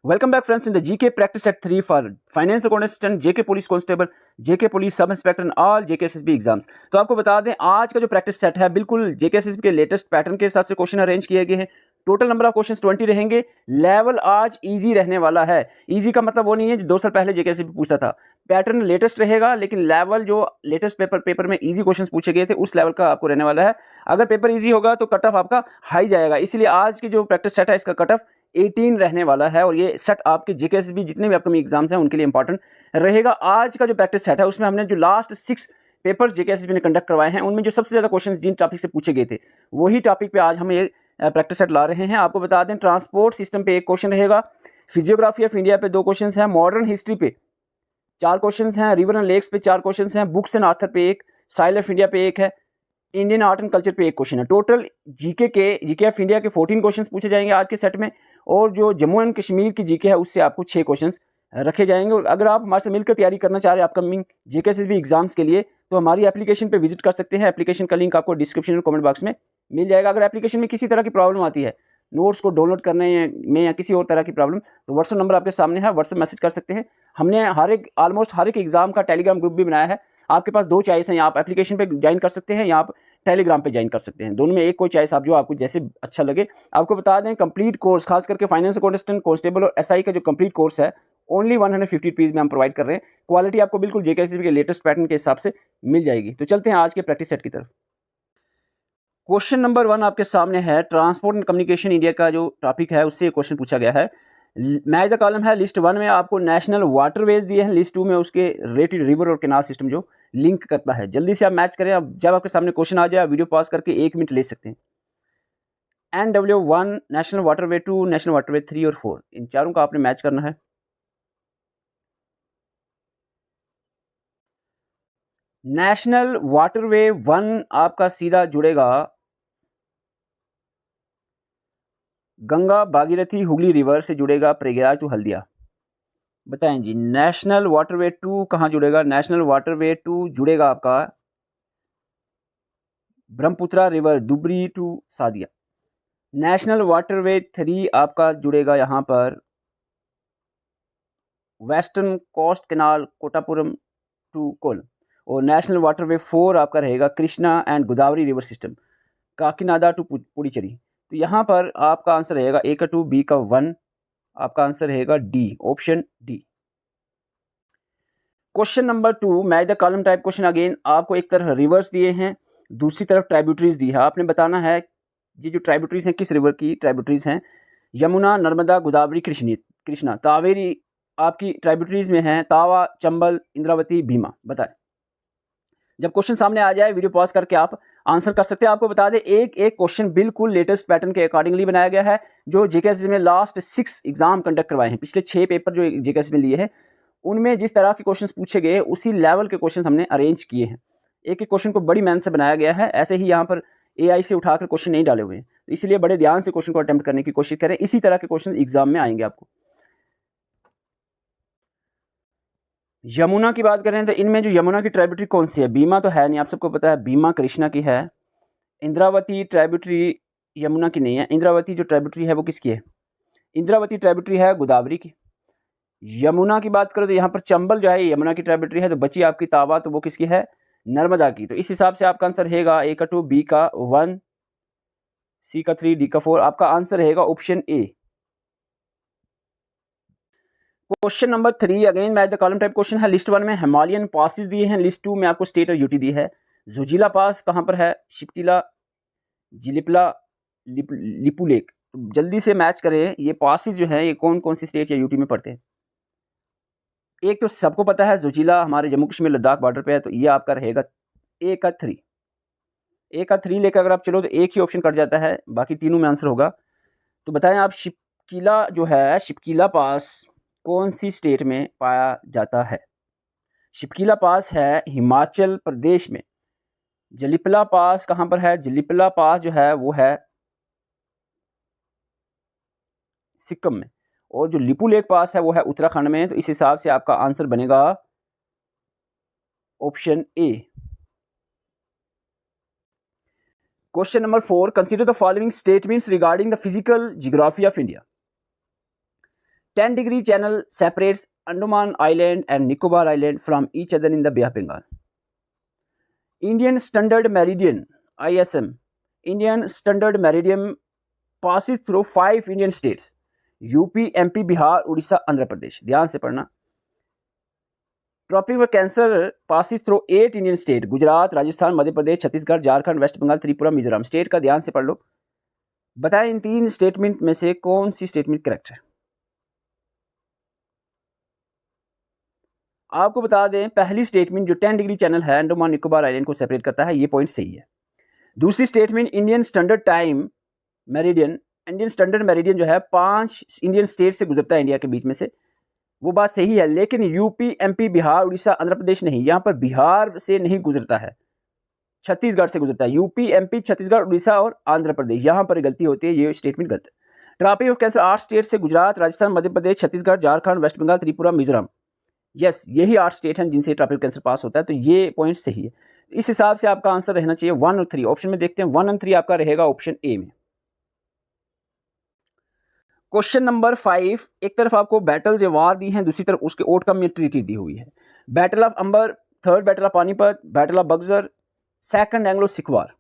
Welcome back friends in the GK practice set 3 for finance accountant, JK police constable, JK police sub inspector and all JK SSB exams. तो आपको बता दें आज का जो practice set है बिल्कुल JK SSB के लेटेस्ट पैटर्न के हिसाब से क्वेश्चन अरेंज किए गए हैं। टोटल नंबर ऑफ क्वेश्चंस 20 रहेंगे। लेवल आज इजी रहने वाला है। इजी का मतलब वो नहीं है जो 2 साल पहले JK SSB पूछता था। पैटर्न लेटेस्ट रहेगा लेकिन लेवल जो लेटेस्ट पेपर में इजी क्वेश्चंस पूछे गए थे उस लेवल का आपको रहने वाला है। अगर पेपर इजी होगा तो कट ऑफ आपका हाई जाएगा, इसलिए आज की जो प्रैक्टिस सेट है इसका कट ऑफ 18 रहने वाला है और ये सेट आपके JK SSB जितने भी अपकमिंग एग्जाम्स हैं उनके लिए इंपॉर्टेंट रहेगा। आज का जो प्रैक्टिस सेट है उसमें हमने जो लास्ट 6 पेपर्स JK SSB ने कंडक्ट करवाए हैं उनमें जो सबसे ज़्यादा क्वेश्चंस जिन टॉपिक से पूछे गए थे वही टॉपिक पे आज हम ये प्रैक्टिस सेट ला रहे हैं। आपको बता दें ट्रांसपोर्ट सिस्टम पे एक क्वेश्चन रहेगा, फिजियोग्राफी ऑफ इंडिया पे 2 क्वेश्चन हैं, मॉडर्न हिस्ट्री पे 4 क्वेश्चन हैं, रिवर एंड लेक्स पे 4 क्वेश्चन हैं, बुक्स एंड ऑथर पे 1, साइल ऑफ इंडिया पे 1 है, इंडियन आर्ट एंड कल्चर पे 1 क्वेश्चन है। टोटल जीके ऑफ इंडिया के 14 क्वेश्चंस पूछे जाएंगे आज के सेट में और जो जम्मू एंड कश्मीर की जीके है उससे आपको 6 क्वेश्चंस रखे जाएंगे। और अगर आप हमारे से मिलकर तैयारी करना चाह रहे हैं अपकमिंग JK SSB एग्जाम्स के लिए तो हमारी एप्लीकेशन पे विजिट कर सकते हैं। एप्लीकेशन का लिंक आपको डिस्क्रिप्शन और कमेंट बॉक्स में मिल जाएगा। अगर एप्लीकेशन में किसी तरह की प्रॉब्लम आती है, नोट्स को डाउनलोड करने में या किसी और तरह की प्रॉब्लम, तो व्हाट्सएप नंबर आपके सामने है, व्हाट्सएप मैसेज कर सकते हैं। हमने ऑलमोस्ट हर एक एग्जाम का टेलीग्राम ग्रुप भी बनाया है। आपके पास 2 चॉइस हैं, या आप एप्लीकेशन पे ज्वाइन कर सकते हैं या आप टेलीग्राम पे ज्वाइन कर सकते हैं। दोनों में एक कोई चॉइस आप जो आपको जैसे अच्छा लगे। आपको बता दें कंप्लीट कोर्स खास करके फाइनेंस अकाउंटेंट, कांस्टेबल और SI का जो कंप्लीट कोर्स है ओनली 150 रुपीज़ में हम प्रोवाइड कर रहे हैं। क्वालिटी आपको बिल्कुल JK SSB के लेटेस्ट पैटर्न के हिसाब से मिल जाएगी। तो चलते हैं आज के प्रैक्टिस सेट की तरफ। क्वेश्चन नंबर 1 आपके सामने है। ट्रांसपोर्ट एंड कम्युनिकेशन इंडिया का जो टॉपिक है उससे क्वेश्चन पूछा गया है। मैच द कॉलम है। लिस्ट 1 में आपको नेशनल वाटरवेज दिए हैं, लिस्ट 2 में उसके रेटेड रिवर और कैनाल सिस्टम जो लिंक करता है। जल्दी से आप मैच करें। अब जब आपके सामने क्वेश्चन आ जाए वीडियो पॉज करके 1 मिनट ले सकते हैं। NW1, national waterway 2, national waterway 3 और 4, इन चारों का आपने मैच करना है। नेशनल वाटरवे 1 आपका सीधा जुड़ेगा गंगा भागीरथी हुगली रिवर से, जुड़ेगा प्रयागराज टू हल्दिया। बताएं जी, नेशनल वाटरवे 2 कहाँ जुड़ेगा? नेशनल वाटरवे 2 जुड़ेगा आपका Brahmaputra river Dhubri to Sadiya. National waterway 3 आपका जुड़ेगा यहाँ पर western coast canal Kottapuram to Kollam. और नेशनल वाटरवे 4 आपका रहेगा Krishna and Godavari river system Kakinada to Puducherry. तो यहाँ पर आपका आंसर रहेगा A का 2, B का 1, आपका आंसर रहेगा D, option D। Question number 2 match the column type question. Again आपको एक तरफ रिवर्स दिए हैं, दूसरी तरफ ट्राइब्यूटरीज दी है। आपने बताना है ये जो ट्राइब्यूटरीज हैं किस रिवर की ट्राइब्यूटरीज हैं। यमुना, नर्मदा, गोदावरी, कृष्णा। कावेरी आपकी ट्राइब्यूटरीज में हैं तावा, चंबल, इंद्रावती, भीमा। बताएं। जब क्वेश्चन सामने आ जाए वीडियो पॉज करके आप आंसर कर सकते हैं। आपको बता दें एक क्वेश्चन बिल्कुल लेटेस्ट पैटर्न के अकॉर्डिंगली बनाया गया है जो JK SSB में लास्ट 6 एग्जाम कंडक्ट करवाए हैं। पिछले 6 पेपर जो JK SSB में लिए हैं उनमें जिस तरह के क्वेश्चंस पूछे गए उसी लेवल के क्वेश्चंस हमने अरेंज किए हैं। एक क्वेश्चन को बड़ी मेहनत से बनाया गया है। ऐसे ही यहाँ पर AI से उठाकर क्वेश्चन नहीं डाले हुए हैं, इसलिए बड़े ध्यान से क्वेश्चन को अटेम्प्ट करने की कोशिश करें। इसी तरह के क्वेश्चन एग्जाम में आएंगे आपको। यमुना की बात करें तो इनमें जो यमुना की ट्राइब्यूटरी कौन सी है? भीमा तो है नहीं, आप सबको पता है भीमा कृष्णा की है। इंद्रावती ट्राइब्यूटरी यमुना की नहीं है। इंद्रावती जो ट्राइब्यूटरी है वो किसकी है? इंद्रावती ट्राइब्यूटरी है गोदावरी की। यमुना की बात करो तो यहाँ पर चंबल जो है यमुना की ट्राइब्यूटरी है। तो बची आपकी तावा, तो वो किसकी है? नर्मदा की। तो इस हिसाब से आपका आंसर रहेगा A का 2, B का 1, C का 3, D का 4। आपका आंसर रहेगा option A। Question number 3 again match the column type question है। लिस्ट 1 में हिमालयन पासिस दिए हैं, लिस्ट 2 में आपको स्टेट और यूटी दी है। जुजिला पास कहाँ पर है? शिपकिला, जिलिपला, लिपुलेक। तो जल्दी से मैच करें ये पासिस जो है ये कौन कौन सी स्टेट या यूटी में पड़ते हैं। एक तो सबको पता है जुजिला हमारे जम्मू कश्मीर लद्दाख बॉर्डर पे है, तो ये आपका रहेगा A का 3। A का 3 लेकर अगर आप चलो तो एक ही ऑप्शन कट जाता है, बाकी तीनों में आंसर होगा। तो बताएं आप शिपकिला जो है, शिपकिला पास कौन सी स्टेट में पाया जाता है? शिपकिला पास है हिमाचल प्रदेश में। जलिपला पास कहाँ पर है? जलिपला पास जो है वो है सिक्किम में। और जो लिपुलेक पास है वो है उत्तराखंड में। तो इस हिसाब से आपका आंसर बनेगा option A। Question number 4 consider the following statements regarding the physical geography of India. 10 degree channel separates Andaman Island and Nicobar Island from each other in the Bay of Bengal. Indian Standard Meridian (ISM). Indian Standard Meridian passes through 5 Indian states: UP, MP, Bihar, Orissa, Andhra Pradesh. ध्यान से पढ़ना। Tropic of cancer passes through 8 Indian state: Gujarat, Rajasthan, Madhya Pradesh, Chhattisgarh, Jharkhand, West Bengal, Tripura, Mizoram. State का ध्यान से पढ़ लो। बताएं इन 3 statement में से कौन सी स्टेटमेंट करेक्ट है। आपको बता दें, पहली स्टेटमेंट जो 10 डिग्री चैनल है अंडमान निकोबार आइलैंड को सेपरेट करता है, ये पॉइंट सही है। दूसरी statement Indian standard time meridian, Indian standard meridian जो है 5 इंडियन स्टेट से गुजरता है इंडिया के बीच में से, वो बात सही है। लेकिन यूपी, एमपी, बिहार, उड़ीसा, आंध्र प्रदेश नहीं, यहाँ पर बिहार से नहीं गुजरता है, छत्तीसगढ़ से गुजरता है। यूपी, एमपी, छत्तीसगढ़, उड़ीसा और आंध्र प्रदेश, यहाँ पर गलती होती है, ये स्टेटमेंट गलत है। ट्रॉपिक ऑफ कैंसर 8 स्टेट से: गुजरात, राजस्थान, मध्य प्रदेश, छत्तीसगढ़, झारखंड, वेस्ट बंगाल, त्रिपुरा, मिजोरम। यस, यही 8 स्टेट हैं जिनसे ट्रॉपिक ऑफ कैंसर पास होता है, तो ये पॉइंट सही है। इस हिसाब से आपका आंसर रहना चाहिए 1 और 3। ऑप्शन में देखते हैं, 1 और 3 आपका रहेगा ऑप्शन ए में। क्वेश्चन नंबर 5, एक तरफ आपको बैटल्स या वार दी हैं, दूसरी तरफ उसके आउटकम या ट्रीटी दी हुई है। Battle of Amber, third battle of Panipat, battle of Buxar, second Anglo Sikh war.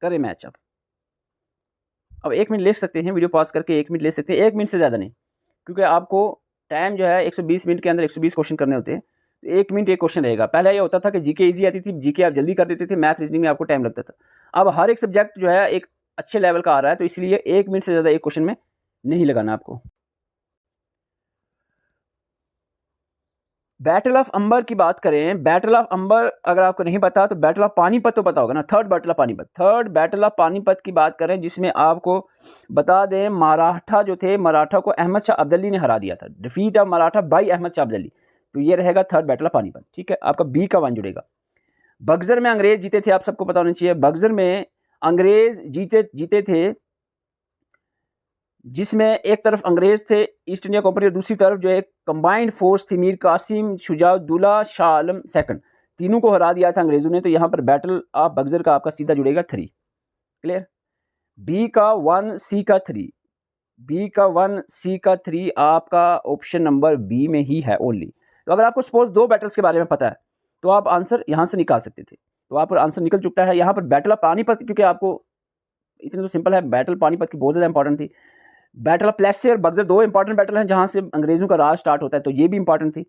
करें मैच। अब 1 मिनट ले सकते हैं, वीडियो पॉज करके 1 मिनट ले सकते हैं, 1 मिनट से ज़्यादा नहीं, क्योंकि आपको टाइम जो है 120 मिनट के अंदर 120 क्वेश्चन करने होते हैं, तो 1 मिनट एक क्वेश्चन रहेगा। पहले ये होता था कि जीके इजी आती थी, जीके आप जल्दी कर देते थे, मैथ रीजनिंग में आपको टाइम लगता था। अब हर एक सब्जेक्ट जो है एक अच्छे लेवल का आ रहा है, तो इसलिए 1 मिनट से ज़्यादा एक क्वेश्चन में नहीं लगाना आपको। बैटल ऑफ अंबर की बात करें, बैटल ऑफ अंबर अगर आपको नहीं पता तो बैटल ऑफ पानीपत तो पता होगा ना, third battle of Panipat. Third battle of Panipat की बात करें, जिसमें आपको बता दें मराठा जो थे, मराठा को अहमद शाह अब्दाली ने हरा दिया था। Defeat of Maratha by Ahmad Shah Abdali, तो ये रहेगा थर्ड बैटल ऑफ पानीपत। ठीक है, आपका बी का 1 जुड़ेगा। बक्सर में अंग्रेज जीते थे, आप सबको पता होना चाहिए। बक्सर में अंग्रेज जीते थे, जिसमें एक तरफ अंग्रेज थे ईस्ट इंडिया कंपनी और दूसरी तरफ जो एक कंबाइंड फोर्स थी मीर कासिम, शुजाउद्दौला, शाह आलम सेकंड, तीनों को हरा दिया था अंग्रेजों ने। तो यहाँ पर बैटल ऑफ बक्सर का आपका सीधा जुड़ेगा 3। क्लियर। बी का 1, सी का 3, बी का 1, सी का 3 आपका ऑप्शन नंबर बी में ही है ओनली। तो अगर आपको सपोज 2 बैटल्स के बारे में पता है तो आप आंसर यहाँ से निकाल सकते थे, तो आप आंसर निकल चुका है। यहाँ पर बैटल ऑफ पानीपत, क्योंकि आपको इतनी तो सिंपल है, बैटल पानीपत की बहुत ज़्यादा इंपॉर्टेंट थी। बैटल ऑफ प्लेसी और बक्सर 2 इंपॉर्टेंट बैटल हैं जहाँ से अंग्रेज़ों का राज स्टार्ट होता है, तो ये भी इंपॉर्टेंट थी।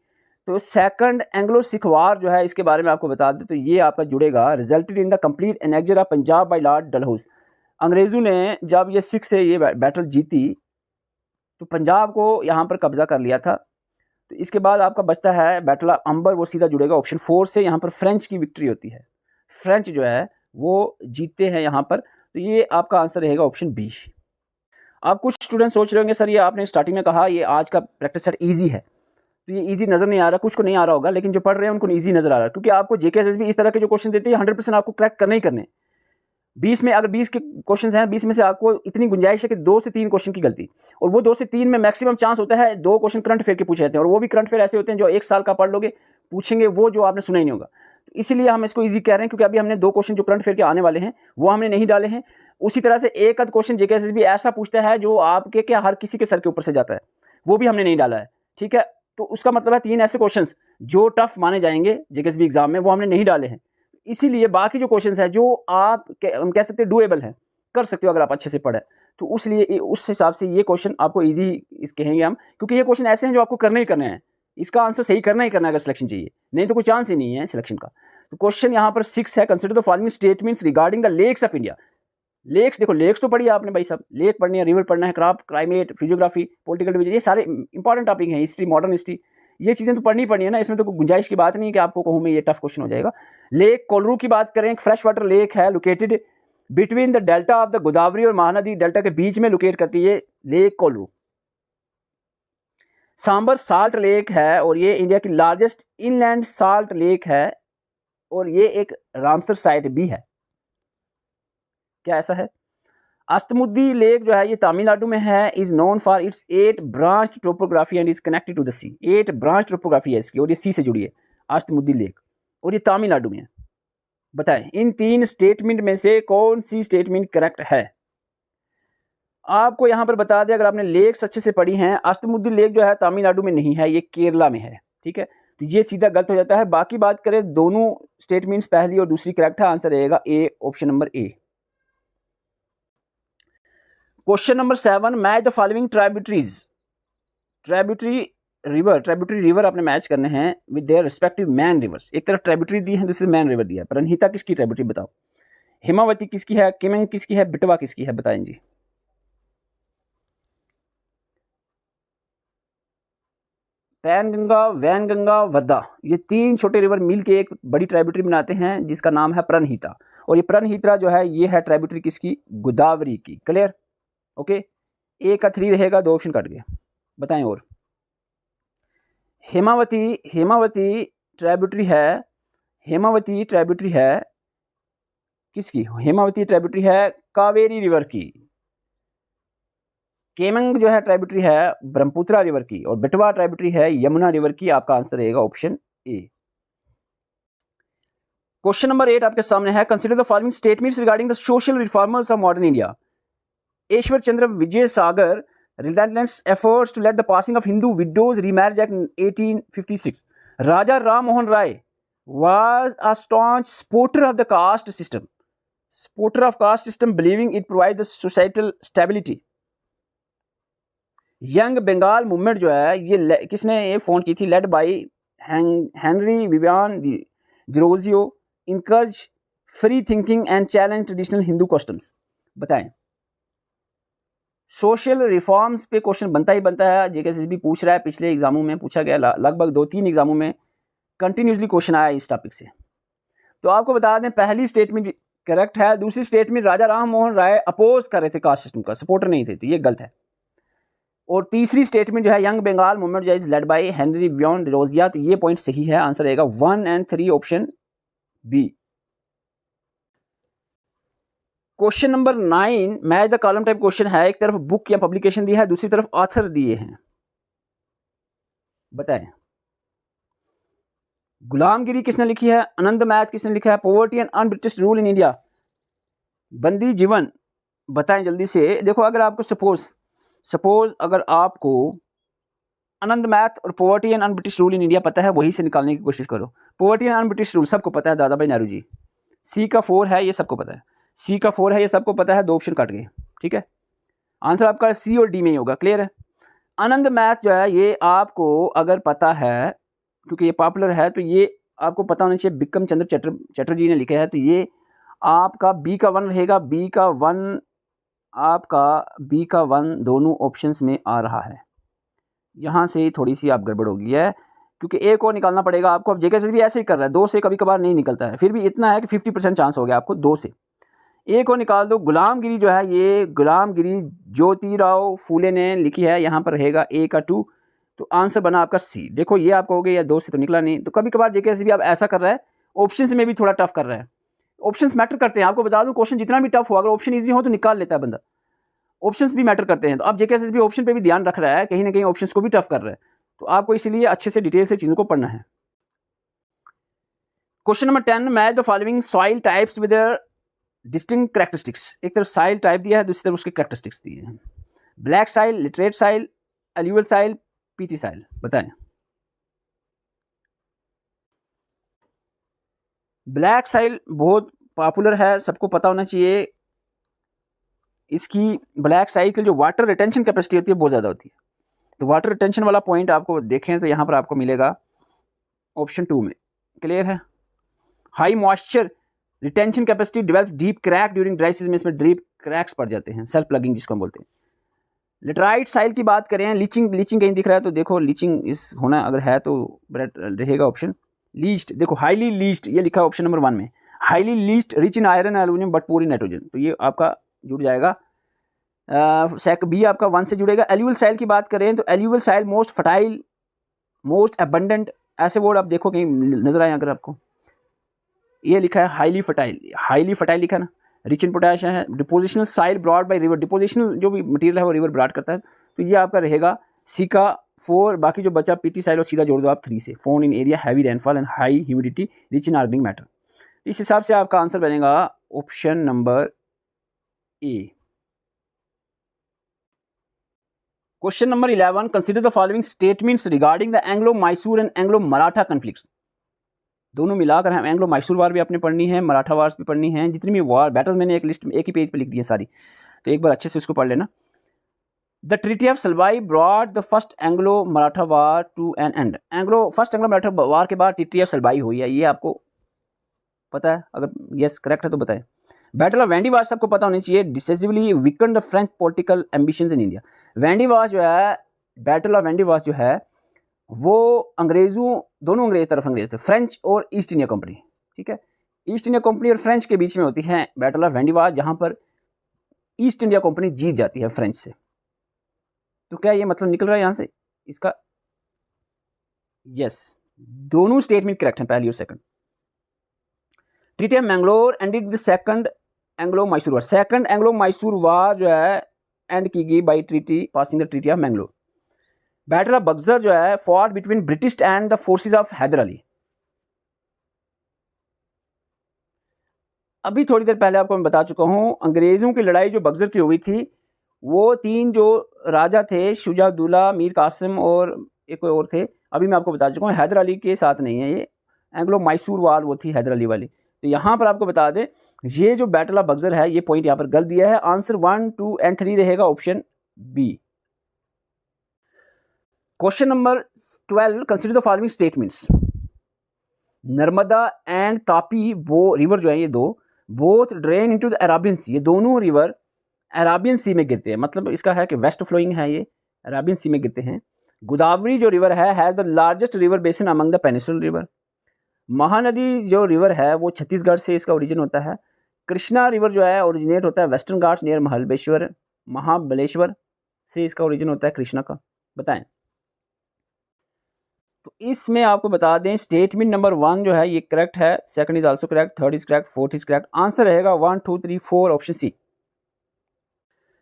तो सेकंड एंग्लो सिख वार जो है, इसके बारे में आपको बता दें तो ये आपका जुड़ेगा, resulted in the complete annexure of Punjab by Lord Dalhousie. अंग्रेज़ों ने जब ये सिख से ये बैटल जीती तो पंजाब को यहाँ पर कब्जा कर लिया था। तो इसके बाद आपका बचता है बैटल ऑफ अंबर, वो सीधा जुड़ेगा ऑप्शन 4 से। यहाँ पर फ्रेंच की विक्ट्री होती है, फ्रेंच जो है वो जीतते हैं यहाँ पर, तो ये आपका आंसर रहेगा ऑप्शन बी। आप कुछ स्टूडेंट सोच रहे होंगे सर ये आपने स्टार्टिंग में कहा ये आज का प्रैक्टिस सेट ईजी है, तो ये ईजी नज़र नहीं आ रहा, कुछ को नहीं आ रहा होगा, लेकिन जो पढ़ रहे हैं उनको ईजी नज़र आ रहा है, क्योंकि आपको जेकेएसएसबी इस तरह के जो क्वेश्चन देते हैं 100% आपको क्रैक करने ही करने। 20 में अगर 20 के क्वेश्चन हैं, 20 में से आपको इतनी गुंजाइश है कि 2 से 3 क्वेश्चन की गलती, और वो 2 से 3 में मैक्सिमम चांस होता है 2 क्वेश्चन करंट अफेयर के पूछे जाते हैं, और वो भी करंट अफेयर ऐसे होते हैं जो 1 साल का पढ़ लोगे पूछेंगे, वो जो आपने सुना ही नहीं होगा। इसीलिए हम इसको ईजी कह रहे हैं, क्योंकि अभी हमने 2 क्वेश्चन जो करंट अफेयर के आने वाले हैं वो हमने नहीं डाले हैं। उसी तरह से एक आध क्वेश्चन जेकेएसएसबी ऐसा पूछता है जो आपके क्या हर किसी के सर के ऊपर से जाता है, वो भी हमने नहीं डाला है। ठीक है, तो उसका मतलब है 3 ऐसे क्वेश्चंस जो टफ माने जाएंगे जेकेएसएसबी एग्जाम में, वो हमने नहीं डाले हैं। इसीलिए बाकी जो क्वेश्चंस हैं जो आप हम कह सकते हैं डूएबल हैं, कर सकते हो अगर आप अच्छे से पढ़े, तो उस हिसाब से ये क्वेश्चन आपको ईजी कहेंगे हम, क्योंकि ये क्वेश्चन ऐसे हैं जो आपको करने ही करने हैं, इसका आंसर सही करना ही करना है अगर सिलेक्शन चाहिए, नहीं तो कोई चांस ही नहीं है सिलेक्शन का। तो क्वेश्चन यहाँ पर 6 है, consider the following statements regarding the lakes of India. Lakes, देखो लेक्स तो पढ़िए आपने भाई साहब, लेक पढ़नी है, रिवर पढ़ना है, crop, climate, physiography, political division, ये सारे इंपॉर्टेंट टॉपिक हैं, हिस्ट्री, मॉडर्न हिस्ट्री, ये चीज़ें तो पढ़नी है ना, इसमें तो कोई गुंजाइश की बात नहीं है कि आपको कहूँ मैं ये टफ क्वेश्चन हो जाएगा। लेक कोलरू की बात करें, फ्रेश वाटर लेक है, located between the delta of the Godavari और महानदी डेल्टा के बीच में लोकेट करती है lake Kolleru. Sambar salt lake है और ये इंडिया की लार्जेस्ट इनलैंड साल्ट लेक है, और ये एक रामसर साइट भी है। क्या ऐसा है? अस्तमुद्दी लेक जो है ये तमिलनाडु में है, is known for its 8 branch topography and is connected to the sea. 8 branch topography है इसकी और ये सी से जुड़ी है, अस्तमुद्दी लेक, और ये तमिलनाडु में है। बताएं इन 3 स्टेटमेंट में से कौन सी स्टेटमेंट करेक्ट है? आपको यहाँ पर बता दें, अगर आपने लेक्स अच्छे से पढ़ी हैं, अष्टमुद्दी लेक जो है तमिलनाडु में नहीं है, ये केरला में है, ठीक है। तो ये सीधा गलत हो जाता है। बाकी बात करें, दोनों स्टेटमेंट्स पहली और दूसरी करेक्ट है, आंसर रहेगा A, option number A. Question number 7, match the following tributaries. Tributary river आपने मैच करने हैं with their respective main rivers. एक तरफ ट्राइब्यूटरी दी है, दूसरी मैन रिवर दिया है। प्रणहिता किसकी ट्राइब्यूटरी बताओ? हेमावती किसकी है? केमेंग किसकी है? बिटवा किसकी है? बताएं जी। पैनगंगा, वैनगंगा, वर्धा, ये तीन छोटे रिवर मिल के एक बड़ी ट्राइब्यूटरी बनाते हैं जिसका नाम है प्रणहिता। और ये प्रणहिता जो है ये है ट्राइब्यूटरी किसकी? गोदावरी की। क्लियर? ओके, ए का 3 रहेगा, 2 ऑप्शन कट गए। बताएं और। हेमावती ट्राइब्यूटरी है, हेमावती ट्राइब्यूटरी है किसकी? हेमावती ट्राइब्यूटरी है कावेरी रिवर की। केमंग जो है ट्राइब्यूटरी है ब्रह्मपुत्र रिवर की, और बेटवा ट्राइब्यूटरी है यमुना रिवर की। आपका आंसर रहेगा ऑप्शन ए। क्वेश्चन नंबर 8 आपके सामने है, consider the following statements regarding the social reformers of modern India. Ishwar Chandra Vijay Sagar relentless efforts to let the passing of Hindu widows remarriage act in 1856. Raja Ram Mohan Rai was a staunch supporter of the caste system, believing it provides the societal stability. Young Bengal movement जो है ये किसने ये found की थी? Led by Henry Vivian Derozio, encourage free thinking and challenge traditional Hindu customs. बताएं। Social reforms पे question बनता ही बनता है, जेके भी पूछ रहा है, पिछले एग्जामों में पूछा गया, लगभग 2-3 एग्जामों में कंटिन्यूसली क्वेश्चन आया इस टॉपिक से। तो आपको बता दें, पहली स्टेटमेंट करेक्ट है, दूसरी स्टेटमेंट राजा राम मोहन राय अपोज कर रहे थे कास्ट सिस्टम का, सपोर्टर नहीं थे, तो ये गलत है। और तीसरी स्टेटमेंट जो है यंग बंगाल मूवमेंट जो is led by Henry Vivian Derozio, तो ये पॉइंट सही है, आंसर रहेगा 1 और 3 option B. Question number 9 match the column type question है। एक तरफ बुक या पब्लिकेशन दिया है, दूसरी तरफ ऑथर दिए हैं। बताएं। गुलामगिरी किसने लिखी है? आनंद मैथ किसने लिखा है? Poverty and un-British rule in India, बंदी जीवन। बताएं जल्दी से। देखो, अगर आपको सपोज अगर आपको आनंद मैथ और poverty and un-British rule in India पता है, वही से निकालने की कोशिश करो। पॉवर्टी एंड अनब्रिटिश रूल सबको पता है, दादा भाई नेहरू जी। सी का 4 है, ये सबको पता है। सी का 4 है, ये सबको पता है, 2 ऑप्शन कट गए, ठीक है। आंसर आपका सी और डी में ही होगा। क्लियर है? आनंद मैथ जो है ये आपको अगर पता है, क्योंकि ये पॉपुलर है, तो ये आपको पता होना चाहिए, बिक्रम चंद्र चटर्जी ने लिखा है, तो ये आपका बी का 1 रहेगा। बी का 1 दोनों ऑप्शंस में आ रहा है। यहाँ से थोड़ी सी आप गड़बड़ हो गई है, क्योंकि एक और निकालना पड़ेगा आपको। अब जेके भी ऐसे ही कर रहा है, 2 से कभी कभार नहीं निकलता है, फिर भी इतना है कि 50% चांस हो गया आपको 2 से। एक और निकाल दो। गुलामगिरी जो है, ये गुलामगिरी ज्योतिराव फूले ने लिखी है, यहाँ पर रहेगा ए का 2, तो आंसर बना आपका सी। देखो, ये आपको हो गया, 2 से तो निकला नहीं। तो कभी कभार जेके भी आप ऐसा कर रहा है, ऑप्शंस में भी थोड़ा टफ कर रहा है। ऑप्शंस मैटर करते हैं, आपको बता दूं, क्वेश्चन जितना भी टफ हो, अगर ऑप्शन ईजी हो तो निकाल लेता है बंदा। ऑप्शंस भी मैटर करते हैं, तो आप जेके भी ऑप्शन पे भी ध्यान रख रहा है, कहीं ना कहीं ऑप्शंस को भी टफ कर रहा है, तो आपको इसीलिए अच्छे से डिटेल से चीज़ों को पढ़ना है। Question number 10 match the following soil types with distinct characteristics. एक तरफ साइल टाइप दिया है, दूसरी तरफ उसके कैरेक्टरिस्टिक्स दिए हैं। ब्लैक साइल, लिटरेट साइल, एल्यूवल साइल, पीटी साइल। बताएं। ब्लैक साइल बहुत पॉपुलर है, सबको पता होना चाहिए। इसकी ब्लैक साइल की जो वाटर रिटेंशन कैपेसिटी होती है बहुत ज़्यादा होती है, तो वाटर रिटेंशन वाला पॉइंट आपको देखें तो यहाँ पर आपको मिलेगा ऑप्शन 2 में। क्लियर है? High moisture retention capacity develop deep crack during dry season में, इसमें डीप क्रैक्स पड़ जाते हैं, सेल्फ प्लगिंग जिसको हम बोलते हैं। लिटराइट साइल की बात करें, लीचिंग कहीं दिख रहा है, तो देखो लीचिंग इस होना अगर है तो रहेगा ऑप्शन लीस्ट। देखो, हाईली लीस्ट ये लिखा है ऑप्शन नंबर 1 में, highly least rich in iron aluminium but पूर इन नाइट्रोजन, तो ये आपका जुड़ जाएगा। सेक बी आपका 1 से जुड़ेगा। एल्यूवल साइल की बात करें तो एल्यूवल साइल मोस्ट फर्टाइल, मोस्ट एबंडेंट, ऐसे वर्ड आप देखो कहीं नजर आए अगर आपको, ये लिखा है हाईली फर्टाइल लिखा है ना। रिच इन पोटैश है। Depositional soil brought by river, depositional जो भी मटेरियल है वो रिवर ब्रॉड करता है, तो ये आपका रहेगा सी का 4। बाकी जो बचा पीटी साइल और सीधा जोड़ दो आप 3 से। Found in area heavy rainfall and high humidity rich in organic matter, इस हिसाब से आपका आंसर बनेगा option number A. Question number 11, consider the following statements regarding the Anglo Mysore and Anglo Maratha conflicts. दोनों मिलाकर हम एंग्लो मैसूर वार भी आपने पढ़नी है, मराठा वार्स भी पढ़नी है, जितनी भी वार बैटल्स मैंने एक लिस्ट में एक ही पेज पे लिख दी है सारी, तो एक बार अच्छे से उसको पढ़ लेना। The treaty of Salbai brought the first Anglo Maratha war to an end. First Anglo Maratha war के बाद ट्रीटी ऑफ सलवाई हुई है, ये आपको पता है? अगर यस करेक्ट है तो बताएं। बैटल ऑफ वेंडी वाश सबको पता होनी चाहिए, decisively Weeknd the French political ambitions in India. Wendy wash जो है, बैटल ऑफ वेंडी वाश जो है वो दोनों अंग्रेज तरफ अंग्रेज थे, फ्रेंच और ईस्ट इंडिया कंपनी, ठीक है। ईस्ट इंडिया कंपनी और फ्रेंच के बीच में होती है बैटल ऑफ वेंडी वाश, जहां पर ईस्ट इंडिया कंपनी जीत जाती है फ्रेंच से। तो क्या ये मतलब निकल रहा है यहां से इसका? यस, दोनों स्टेटमेंट करेक्ट हैं, पहली और second. Treaty of Mangalore ended the second Anglo Mysore war. Second Anglo Mysore war जो है एंड की गई by treaty passing the treaty of Mangalore. Battle of Buxar जो है fought between British and the forces of Hyder Ali. अभी थोड़ी देर पहले आपको मैं बता चुका हूं, अंग्रेजों की लड़ाई जो बक्सर की हुई थी, वो तीन जो राजा थे, शुजा-उद-दौला, मीर कासिम और एक कोई और थे, अभी मैं आपको बता चुका हूँ, हैदर अली के साथ नहीं है ये। एंग्लो मैसूर वार वो थी हैदर अली वाली। तो यहाँ पर आपको बता दें, ये जो बैटल ऑफ बक्सर है, ये पॉइंट यहाँ पर गलत दिया है। आंसर 1, 2 एंड 3 रहेगा option B. Question number 12, consider the following statements. Narmada and Tapi वो रिवर जो है, ये दो both drain into the Arabian sea. ये दोनों रिवर अराबियन सी में गिरते हैं, मतलब इसका है कि वेस्ट फ्लोइंग है, ये अराबियन सी में गिरते हैं। गोदावरी जो रिवर है the largest river basin among the peninsular river. Mahanadi जो रिवर है वो छत्तीसगढ़ से इसका ओरिजिन होता है। कृष्णा रिवर जो है ओरिजिनेट होता है वेस्टर्न घाट्स नियर महाबलेश्वर से इसका ओरिजिन होता है कृष्णा का। बताएं। तो इसमें आपको बता दें, स्टेटमेंट नंबर 1 जो है ये करेक्ट है, second is also correct, third is correct, fourth is correct. Answer रहेगा 1, 2, 3, 4 ऑप्शन सी।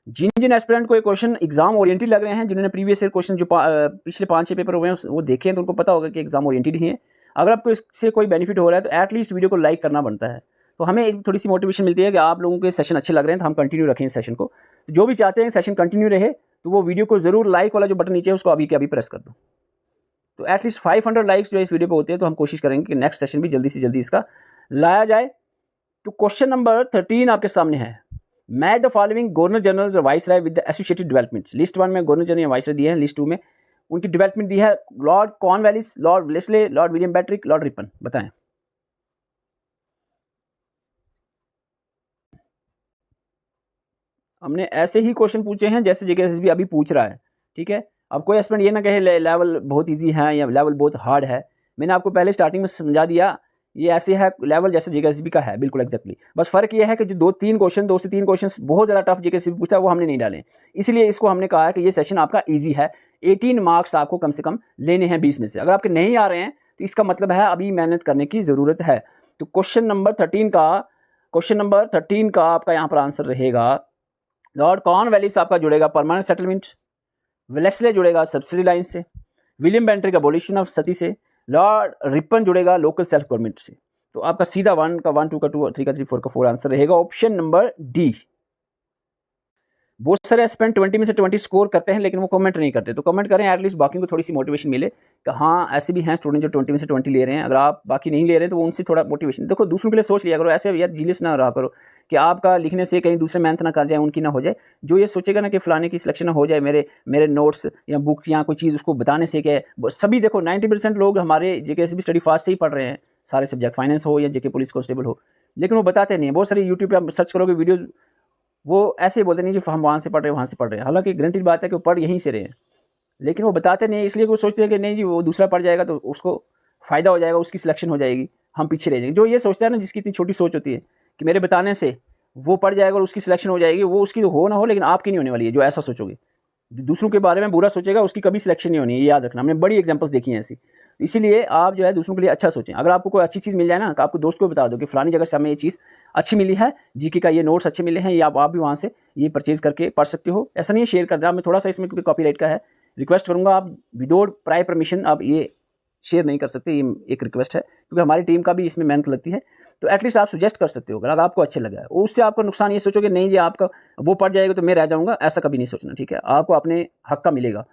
जिन जिन एस्पिरेंट को ये क्वेश्चन एग्जाम ओरिएंटेड लग रहे हैं, जिन्होंने प्रीवियस ईयर क्वेश्चन जो पिछले 5-6 पेपर हुए हैं वो देखे हैं, तो उनको पता होगा कि एग्जाम ओरिएंटेड ही है। अगर आपको इससे कोई बेनिफिट हो रहा है तो एटलीस्ट वीडियो को लाइक करना बनता है, तो हमें एक थोड़ी सी मोटिवेशन मिलती है कि आप लोगों के सेशन अच्छे लग रहे हैं, तो हम कंटिन्यू रखें इस सेशन को। तो जो भी चाहते हैं सेशन कंटिन्यू रहे, तो वो वीडियो को जरूर लाइक वाला जो बटन नीचे है उसको अभी के अभी प्रेस कर दो। तो एटलीस्ट 500 लाइक्स जो इस वीडियो पर होते हैं, तो हम कोशिश करेंगे कि नेक्स्ट सेशन भी जल्दी से जल्दी इसका लाया जाए। तो क्वेश्चन नंबर 13 आपके सामने है। Match the following governor general viceroy with the associated developments. List 1 में गवर्नर जनरल या वाइसराय दिए हैं, लिस्ट 2 में उनकी डेवलपमेंट दी है। Lord Cornwallis, Lord Wellesley, Lord William Bentinck, Lord Ripon. बताएं। हमने ऐसे ही क्वेश्चन पूछे हैं जैसे जेकेएसएसबी अभी पूछ रहा है, ठीक है। अब कोई एस्पिरेंट ये ना कहे लेवल बहुत इजी है या लेवल बहुत हार्ड है। मैंने आपको पहले स्टार्टिंग में समझा दिया, ये ऐसे है लेवल जैसे जेकेएसएसबी का है, बिल्कुल एक्जैक्टली। बस फर्क ये है कि जो 2 से 3 क्वेश्चन बहुत ज़्यादा टफ जेकेएसएसबी पूछता है वो हमने नहीं डाले, इसलिए इसको हमने कहा है कि ये सेशन आपका ईजी है। 18 मार्क्स आपको कम से कम लेने हैं 20 में से। अगर आपके नहीं आ रहे हैं तो इसका मतलब है अभी मेहनत करने की ज़रूरत है। तो क्वेश्चन नंबर 13 का आपका यहाँ पर आंसर रहेगा, लॉर्ड कॉर्नवालिस आपका जुड़ेगा परमानेंट सेटलमेंट, वेलेस्ले जुड़ेगा सब्सिडी लाइन से, विलियम बेंट्रिक अबॉलिशन ऑफ सती से, लॉर्ड रिपन जुड़ेगा लोकल सेल्फ गवर्नमेंट से। तो आपका सीधा 1 का 1, 2 का 2, 3 का 3, 4 का 4 आंसर रहेगा ऑप्शन नंबर डी। बहुत सारे एस्पिरेंट 20 में से 20 स्कोर करते हैं लेकिन वो कमेंट नहीं करते, तो कमेंट करें, एटलीस्ट बाकी को थोड़ी सी मोटिवेशन मिले कि हाँ ऐसे भी हैं स्टूडेंट जो 20 में से 20 ले रहे हैं। अगर आप बाकी नहीं ले रहे हैं तो उनसे थोड़ा मोटिवेशन देखो, दूसरों के लिए सोच लिया करो, ऐसे यार जीलियस ना रहा करो कि आपका लिखने से कहीं दूसरे मेहनत ना कर जाए, उनकी ना हो जाए। जो ये सोचेगा ना कि फलाने की सिलेक्शन ना हो जाए, मेरे नोट्स या बुक या कोई चीज़ उसको बताने से क्या, सभी देखो 90% लोग हमारे जेकेएसएसबी स्टडी फास्ट से ही पढ़ रहे हैं, सारे सब्जेक्ट, फाइनेंस हो या जेके पुलिस कांस्टेबल हो, लेकिन वो बताते नहीं है। बहुत सारे यूट्यूब पर आप सर्च करोगे वीडियो, वो ऐसे ही बोलते नहीं जी हम वहाँ से पढ़ रहे हैं, हालांकि गारंटीड बात है कि वो पढ़ यहीं से रहे हैं, लेकिन वो बताते नहीं है, इसलिए वो सोचते हैं कि नहीं जी वो दूसरा पढ़ जाएगा तो उसको फ़ायदा हो जाएगा, उसकी सिलेक्शन हो जाएगी, हम पीछे रह जाएंगे। जो ये सोचता है ना, जिसकी इतनी छोटी सोच होती है कि मेरे बताने से वो पढ़ जाएगा और उसकी सिलेक्शन हो जाएगी, वो उसकी हो ना हो लेकिन आपकी नहीं होने वाली है। जो ऐसा सोचोगे, दूसरों के बारे में बुरा सोचेगा, उसकी कभी सिलेक्शन नहीं होनी है, ये याद रखना। हमने बड़ी एग्जांपल्स देखी हैं ऐसी। इसीलिए आप जो है दूसरों के लिए अच्छा सोचें। अगर आपको कोई अच्छी चीज़ मिल जाए ना, तो आपको दोस्त को बता दो कि फलानी जगह से हमें ये चीज़ अच्छी मिली है, जीके का ये नोट्स अच्छे मिले हैं, ये आप भी वहाँ से ये परचेज करके पढ़ सकते हो। ऐसा नहीं है शेयर कर दें, मैं थोड़ा सा इसमें क्योंकि कॉपीराइट का है, रिक्वेस्ट करूँगा आप विदाउट प्रायर परमिशन आप ये शेयर नहीं कर सकते, ये एक रिक्वेस्ट है, क्योंकि हमारी टीम का भी इसमें मेहनत लगती है। तो एटलीस्ट आप सजेस्ट कर सकते हो अगर आपको अच्छे लगा है। उससे आपका नुकसान ये सोचोगे नहीं जी आपका वो पढ़ जाएगा तो मैं रह जाऊँगा, ऐसा कभी नहीं सोचना, ठीक है। आपको अपने हक का मिलेगा।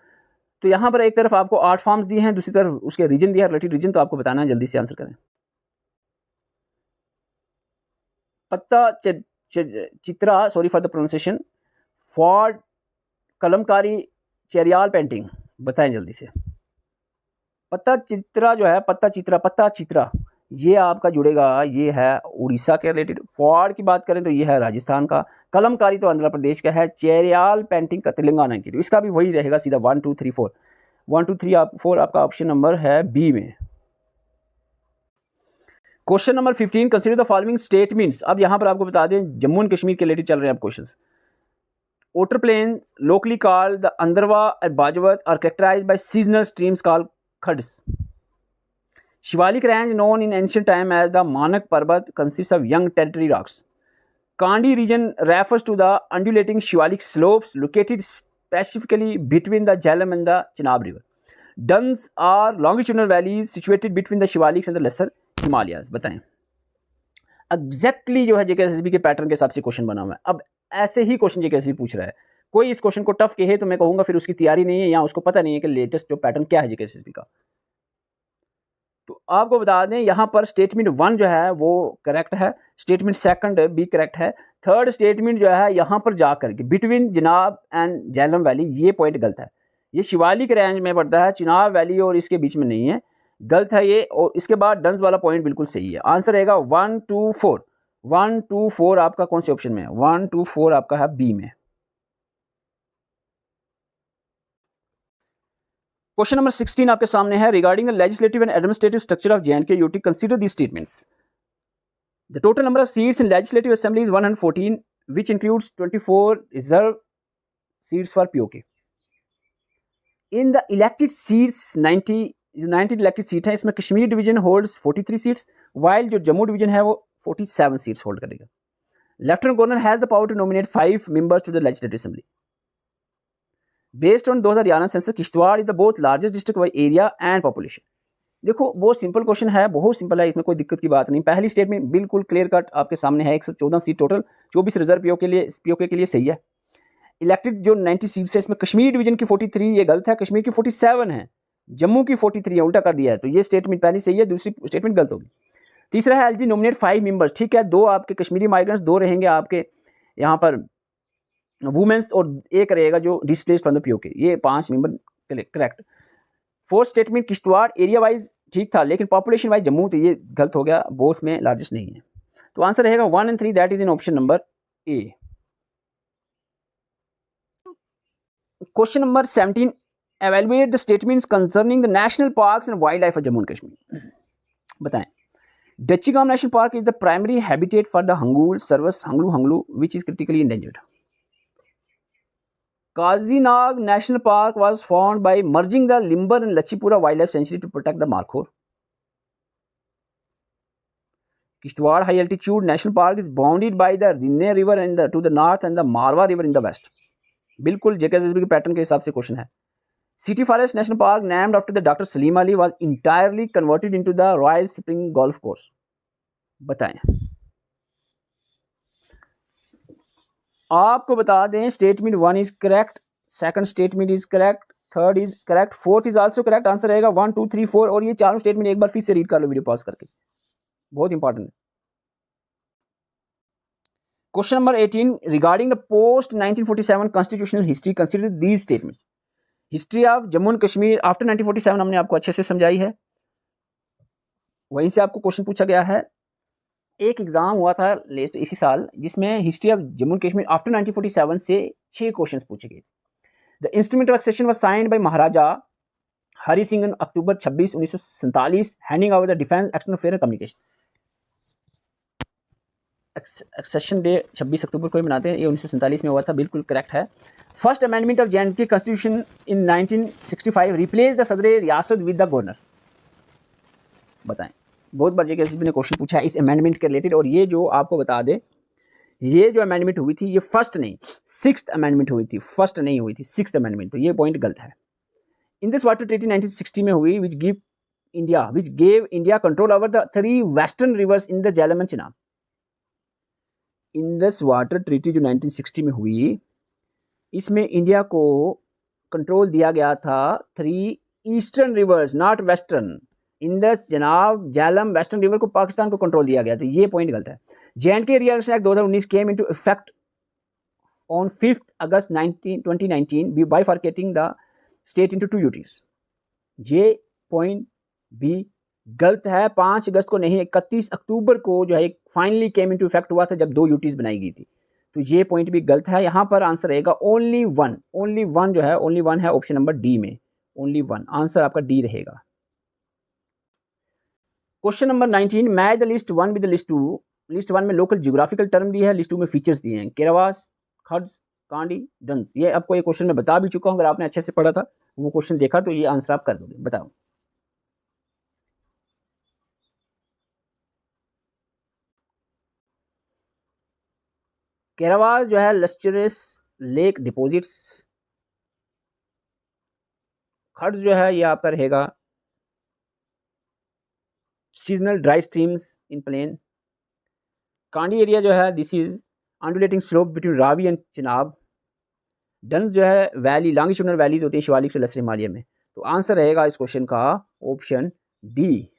तो यहाँ पर एक तरफ आपको 8 फॉर्म्स दिए हैं, दूसरी तरफ उसके रीजन दिया है, रिलेटेड रीजन, तो आपको बताना है, जल्दी से आंसर करें। पत्ता Chitra, sorry for the pronunciation, for Kalamkari Cheriyal painting, बताएं जल्दी से। पत्ता चित्रा जो है, पत्ता चित्रा ये आपका जुड़ेगा, ये है उड़ीसा के रिलेटेड। फॉर की बात करें तो ये है राजस्थान का, कलमकारी तो आंध्र प्रदेश का है, चेरियाल पेंटिंग का तेलंगाना की, तो इसका भी वही रहेगा सीधा 1 2 3 4 1 2 3 4 आपका ऑप्शन नंबर है बी में। Question number 15, consider the following statements. अब यहाँ पर आपको बता दें जम्मू एंड कश्मीर के रिलेटेड चल रहे हैं अब questions. Outer plains, locally called the Andarwa and Bajwat, are characterized by seasonal streams called khads. Shivalik range, known in ancient time as the Manak Parbat, consists of young tertiary rocks. Kandi region refers to the undulating Shivalik slopes located specifically between the Jhelum and the Chenab river. Duns are longitudinal valleys situated between the Shivaliks and the lesser Himalayas. बताएं exactly जो है JKSSB के pattern के हिसाब से question बना हुआ है। अब ऐसे ही क्वेश्चन जेकेएसएसबी पूछ रहा है, कोई इस क्वेश्चन को टफ कहे तो मैं कहूँगा फिर उसकी तैयारी नहीं है या उसको पता नहीं है कि लेटेस्ट जो पैटर्न क्या है जेकेएसएसबी का। तो आपको बता दें यहाँ पर स्टेटमेंट 1 जो है वो करेक्ट है, स्टेटमेंट 2 भी करेक्ट है, 3rd स्टेटमेंट जो है यहाँ पर जाकर के between Chenab and Jhelum valley, ये पॉइंट गलत है। ये शिवालिक रेंज में पड़ता है, चिनाब वैली और इसके बीच में नहीं है, गलत है ये। और इसके बाद डंस वाला पॉइंट बिल्कुल सही है। आंसर रहेगा 1 2 4 1 2 4 आपका कौन से ऑप्शन में है? 1 2 4 आपका है बी में। क्वेश्चन नंबर 16 आपके सामने है, regarding the legislative and administrative structure of J and K UT, consider these statements. The total number of seats in legislative assembly is 114, which includes 24 reserve seats for PoK. In the elected seats 90 elected seat है, इसमें Kashmir division holds 43 seats, while जो Jammu division है वो 47 seats hold करेगा। Lieutenant governor has the power to nominate 5 members to the legislative assembly. Based on 2011 census, Kishtwar is the both largest district by area and population. देखो बहुत simple question है, बहुत simple है, इसमें कोई दिक्कत की बात नहीं। पहली स्टेटमेंट बिल्कुल क्लियर कट आपके सामने है, 114 सीट टोटल, 24 रिजर्व पीओके के लिए सही है। इलेक्टेड जो 90 सीट्स है, इसमें कश्मीर डिवीजन की 43 ये गलत है, कश्मीर की 47 है, जम्मू की 43 है, उल्टा कर दिया है, तो ये स्टेटमेंट पहली सही है, दूसरी स्टेटमेंट गलत होगी। तीसरा है एलजी नॉमिनेट 5 मेंबर्स, ठीक है, 2 आपके कश्मीरी माइग्रेंट्स, 2 रहेंगे आपके यहाँ पर वुमेन्स और 1 रहेगा जो डिस्प्लेस्ड फ्रॉम द पीओके, ये 5 member correct. 4th statement Kishtwar area wise ठीक था लेकिन पॉपुलेशन वाइज जम्मू, तो ये गलत हो गया, बोथ में लार्जेस्ट नहीं है। तो आंसर रहेगा 1 and 3, that is in option number A. Question number 17, evaluate the statements concerning the national parks and wildlife of Jammu and Kashmir. बताएं Dachigam National Park is the primary habitat for the Hangul Sarvas hanglu which is critically endangered. Kazinag National Park was formed by merging the Limbar and Lachipura Wildlife Sanctuary to protect the Markhor. Kishtwar High Altitude National Park is bounded by the Rinne River to the north and the Marwa River in the west. बिल्कुल JKSSB के pattern के हिसाब से question है। City Forest National Park, named after the Dr. Salim Ali, was entirely converted into the Royal Spring Golf Course. बताएं आपको बता दें statement 1 is correct, 2nd statement is correct, 3rd is correct, 4th is also correct. Answer रहेगा 1 2 3 4 और ये चारों statement एक बार फिर से रीड कर लो वीडियो पॉज करके, बहुत इंपॉर्टेंट है। Question number 18, regarding the post 1947 constitutional history, consider these statements. History of Jammu and Kashmir after 1947 हमने आपको अच्छे से समझाई है, वहीं से आपको क्वेश्चन पूछा गया है। एक एग्जाम हुआ था लेस्ट इसी साल जिसमें history of Jammu and Kashmir after 1947 से 6 क्वेश्चन पूछे गए। The instrument of accession was signed by Maharaja Hari Singh in October 26, 1947, handing over the defence external affair and communication. Accession day 26 अक्टूबर को ही मनाते हैं, ये 1947 में हुआ था, बिल्कुल करेक्ट है। First amendment of J&K constitution in 1965 replace the सदर रियासत विद द गवर्नर। बताएं बहुत बार जेकेएसएसबी ने क्वेश्चन पूछा है इस अमेंडमेंट के रिलेटेड, और ये जो आपको बता दे ये जो अमेंडमेंट हुई थी ये फर्स्ट नहीं 6th अमेंडमेंट हुई थी, फर्स्ट नहीं हुई थी, 6th अमेंडमेंट, तो ये पॉइंट गलत है। इन दिस वाटर ट्रीटी 1960 में हुई which give India which gave India control over the 3 western rivers in the Jhelum and Chenab. Indus water treaty जो 1960 में हुई, इसमें इंडिया को कंट्रोल दिया गया था 3 eastern reverse, not western. Indus, Chenab, Jhelum, western river को पाकिस्तान को कंट्रोल दिया गया, तो ये पॉइंट गलत है। J&K Re-election Act 2019 came into effect on 5th August 2019, bifurcating the state into 2 UTs। ये पॉइंट भी गलत है। 5 अगस्त को नहीं, 31 अक्टूबर को जो है फाइनली केम इनटू इफेक्ट हुआ था जब 2 यूटीज बनाई गई थी, तो ये पॉइंट भी गलत है। यहाँ पर आंसर रहेगा ओनली वन जो है, ओनली वन है ऑप्शन नंबर डी में, ओनली वन आंसर आपका डी रहेगा। Question number 19, match the list 1 with the list 2। List 1 में लोकल जियोग्राफिकल टर्म दी है, लिस्ट 2 में फीचर्स दिए हैं, केरावास, खड्स, कांडी, डंस। ये आपको ये क्वेश्चन में बता भी चुका हूँ, अगर आपने अच्छे से पढ़ा था वो क्वेश्चन देखा तो ये आंसर आप कर दोगे। बताओ केरावास जो है लस्चरस लेक डिपॉजिट्स, खड्स जो है ये आपका रहेगा seasonal dry streams in plain. Kandi area जो है this is undulating slope between Ravi and Chenab. Duns जो है वैली, लॉन्गिट्यूडनल वैलीज होती है शिवालिक से लसर हिमालय में, तो आंसर रहेगा इस क्वेश्चन का option D.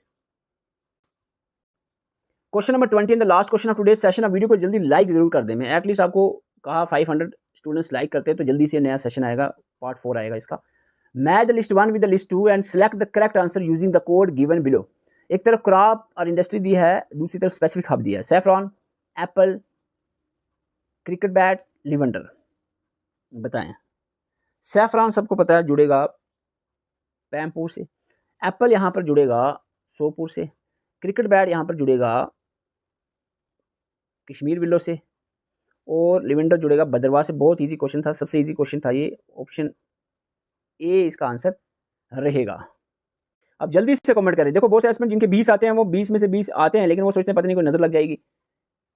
Question number 20 in the last question of today session. अब वीडियो को जल्दी लाइक जरूर कर दें। मैं एटलीस्ट आपको कहा 500 स्टूडेंट्स लाइक करते हैं तो जल्दी से नया सेशन आएगा, पार्ट 4 आएगा इसका। Match the list 1 with the list 2 and select the correct answer using the code given below. एक तरफ क्रॉप और इंडस्ट्री दी है, दूसरी तरफ स्पेसिफिक हब दिया है। Saffron, apple, cricket bat, lavender. बताएं। सैफरॉन सबको पता है जुड़ेगा पैमपुर से, एप्पल यहाँ पर जुड़ेगा सोपुर से, क्रिकेट बैट यहाँ पर जुड़ेगा कश्मीर विलो से, और लिवेंडर जुड़ेगा भद्रवाह से। बहुत इजी क्वेश्चन था, सबसे इजी क्वेश्चन था ये, ऑप्शन ए इसका आंसर रहेगा। अब जल्दी से कमेंट करें। देखो बहुत से एस्पिरेंट जिनके 20 आते हैं वो 20 में से 20 आते हैं, लेकिन वो सोचते हैं पता नहीं कोई नजर लग जाएगी,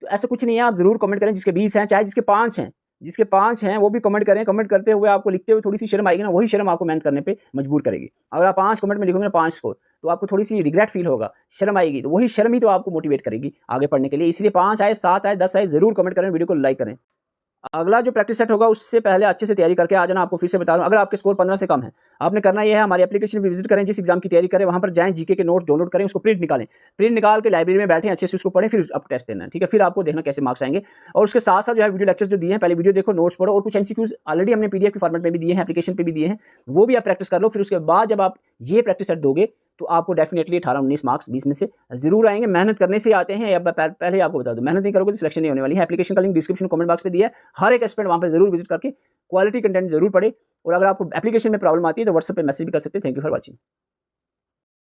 तो ऐसा कुछ नहीं है। आप जरूर कमेंट करें जिसके 20 हैं, चाहे जिसके 5 हैं, जिसके 5 हैं वो भी कमेंट करें। कमेंट करते हुए आपको लिखते हुए थोड़ी सी शर्म आएगी ना, वही शर्म आपको मेहनत करने पे मजबूर करेगी। अगर आप 5 कमेंट में लिखोगे ना 5 स्कोर, तो आपको थोड़ी सी रिग्रेट फील होगा, शर्म आएगी, तो वही शर्म ही तो आपको मोटिवेट करेगी आगे पढ़ने के लिए। इसलिए 5 आए, 7 आए, 10 आए, जरूर कमेंट करें, वीडियो को लाइक करें। अगला जो प्रैक्टिस सेट होगा उससे पहले अच्छे से तैयारी करके आ जाना। आपको फिर से बता दूं, अगर आपके स्कोर 15 से कम है, आपने करना यह है हमारी एप्लीकेशन पे विजिट करें, जिस एग्जाम की तैयारी करें वहां पर जाएं, जीके के नोट्स डाउनलोड करें, उसको प्रिंट निकालें, प्रिंट निकाल के लाइब्रेरी में बैठें, अच्छे से उसको पढ़ें, फिर आपको टेस्ट देना है, ठीक है। फिर आपको देखना कैसे मार्क्स आएंगे। और उसके साथ साथ जो है वीडियो लेक्चर्स जो दिए हैं, पहले वीडियो देखो, नोट्स पढ़ो, और कुछ एमसीक्यूज ऑलरेडी हमने पीडीएफ के फॉर्मेट में भी दिए हैं, एप्लीकेशन पे भी दिए हैं, वो भी आप प्रैक्टिस कर लो। फिर उसके बाद जब आप ये प्रैक्टिस सेट दोगे तो आपको डेफिनेटली 18-19 मार्क्स 20 में से जरूर आएंगे। मेहनत करने से आते हैं। अब पहले आपको बता दूं, मेहनत नहीं करोगे तो सिलेक्शन नहीं होने वाली है। एप्लीकेशन का लिंक डिस्क्रिप्शन कमेंट बॉक्स पे दिया है, हर एक एस्पिरेंट वहां पर जरूर विजिट करके क्वालिटी कंटेंट जरूर पढ़े। और अगर आपको एप्लीकेशन में प्रॉब्लम आती है तो व्हाट्सएप पे मैसेज भी कर सकते हैं। Thank you for watching.